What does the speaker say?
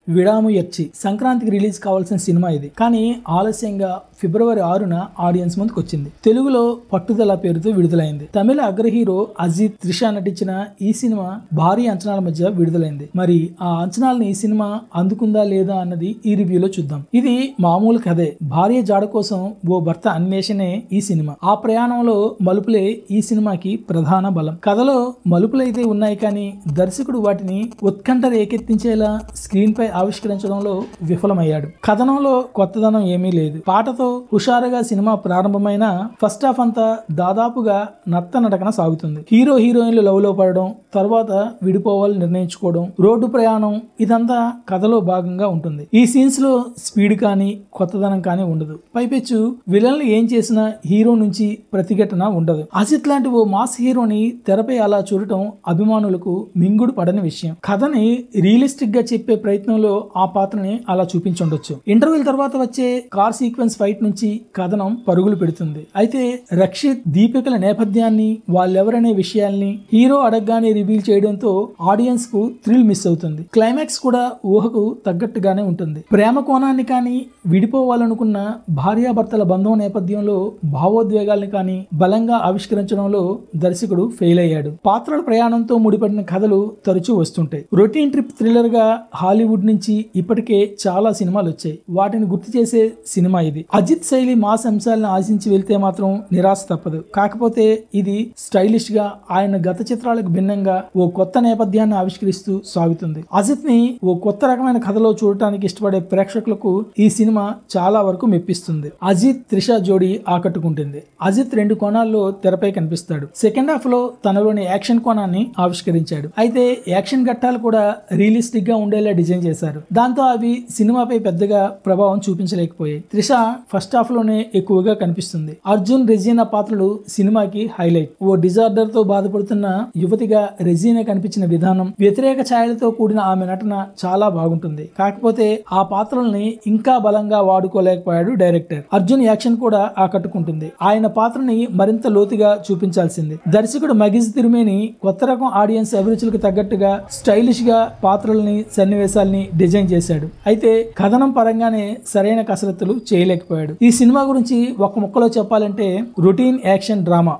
విడాముయర్చి సంక్రాంతికి రిలీజ్ కావాల్సిన సినిమా ఇది. కానీ ఆలస్యంగా ఫిబ్రవరి 6న ఆడియన్స్ ముందుకు వచ్చింది. తెలుగులో పట్టుదల పేరుతో విడుదలైంది. తమిళ అగ్ర హీరో అజిత్, త్రిష నటించిన ఈ సినిమా భారీ అంచనాల మధ్య విడుదలైంది. మరి ఆ అంచనాలను ఈ సినిమా అందుకుందా లేదా అన్నది ఈ రివ్యూలో చూద్దాం. ఇది మామూలు కథే. భార్య జాడ కోసం ఓ భర్త అన్వేషణే ఈ సినిమా. ఆ ప్రయాణంలో మలుపులే ఈ సినిమాకి ప్రధాన బలం. కథలో మలుపులైతే ఉన్నాయి, కానీ దర్శకుడు వాటిని ఉత్కంఠ రేకెత్తించేలా స్క్రీన్ పై ఆవిష్కరించడంలో విఫలమయ్యాడు. కథనంలో కొత్తదనం ఏమీ లేదు. పాటతో హుషారుగా సినిమా ప్రారంభమైన ఫస్ట్ హాఫ్ అంతా దాదాపుగా నత్తనడకన సాగుతుంది. హీరో హీరోయిన్లు లవ్ లో పడడం, తర్వాత విడిపోవాలని నిర్ణయించుకోవడం, రోడ్డు ప్రయాణం, ఇదంతా కథలో భాగంగా ఉంటుంది. ఈ సీన్స్ లో స్పీడ్ కానీ కొత్తదనం కానీ ఉండదు. పైపెచ్చు విలన్లు ఏం చేసినా హీరో నుంచి ప్రతిఘటన ఉండదు. అజిత్ లాంటి ఓ మాస్ హీరోని తెరపై అలా చూడటం అభిమానులకు మింగుడు పడని విషయం. కథని రియలిస్టిక్ గా చెప్పే ప్రయత్నంలో ఆ పాత్రని అలా చూపించుండొచ్చు. ఇంటర్వ్యూల తర్వాత వచ్చే కార్ సీక్వెన్స్ ఫైట్ నుంచి కథనం పరుగులు పెడుతుంది. అయితే రక్షిత్, దీపికల నేపథ్యాన్ని, వాళ్ళెవరనే విషయాల్ని హీరో అడగగానే రివీల్ చేయడంతో ఆడియన్స్ కు థ్రిల్ మిస్ అవుతుంది. క్లైమాక్స్ కూడా ఊహకు తగ్గట్టుగానే ఉంటుంది. ప్రేమ కోణాన్ని కానీ, విడిపోవాలనుకున్న భార్యాభర్తల బంధం నేపథ్యంలో భావోద్వేగాల్ని కానీ బలంగా ఆవిష్కరించడంలో దర్శకుడు ఫెయిల్ అయ్యాడు. పాత్రల ప్రయాణంతో ముడిపడిన కథలు తరచూ వస్తుంటాయి. రొటీన్ ట్రిప్ థ్రిల్లర్ గా హాలీవుడ్ నుంచి ఇప్పటికే చాలా సినిమాలు వచ్చాయి. వాటిని గుర్తు చేసే సినిమా ఇది. అజిత్ శైలి మాస్ అంశాలను ఆశించి వెళ్తే మాత్రం నిరాశ తప్పదు. కాకపోతే ఇది స్టైలిష్ గా ఆయన గత చిత్రాలకు భిన్నంగా ఓ కొత్త నేపథ్యాన్ని ఆవిష్కరిస్తూ సాగుతుంది. అజిత్ ని ఓ కొత్త రకమైన కథలో చూడటానికి ఇష్టపడే ప్రేక్షకులకు ఈ సినిమా చాలా వరకు మెప్పిస్తుంది. అజిత్, త్రిష జోడీ ఆకట్టుకుంటుంది. అజిత్ 2 కోణాల్లో తెరపై కనిపిస్తాడు. సెకండ్ హాఫ్ లో తనలోని యాక్షన్ కోణాన్ని ఆవిష్కరించాడు. అయితే యాక్షన్ ఘట్టాలు కూడా రియలిస్టిక్ గా ఉండేలా డిజైన్ చేశారు. దాంతో అవి సినిమాపై పెద్దగా ప్రభావం చూపించలేకపోయాయి. త్రిష ఫస్ట్ హాఫ్ లోనే ఎక్కువగా కనిపిస్తుంది. అర్జున్, రెజీనా పాత్రలు సినిమాకి హైలైట్. ఓ డిజార్డర్ తో బాధపడుతున్న యువతిగా రెజీనా కనిపించిన విధానం, వ్యతిరేక ఛాయలతో కూడిన ఆమె నటన చాలా బాగుంటుంది. కాకపోతే ఆ పాత్రల్ని ఇంకా బలంగా వాడుకోలేకపోయాడు డైరెక్టర్. అర్జున్ యాక్షన్ కూడా ఆకట్టుకుంటుంది. ఆయన పాత్రని మరింత లోతుగా చూపించాల్సింది. దర్శకుడు మగిజ్ తిరుమేని కొత్త రకం ఆడియన్స్ అభిరుచులకు తగ్గట్టుగా స్టైలిష్ గా పాత్రల్ని, సన్నివేశాల్ని డిజైన్ చేశాడు. అయితే కథనం పరంగానే సరైన కసరత్తులు చేయలేకపోయాడు. ఈ సినిమా గురించి ఒక ముక్కలో చెప్పాలంటే రొటీన్ యాక్షన్ డ్రామా.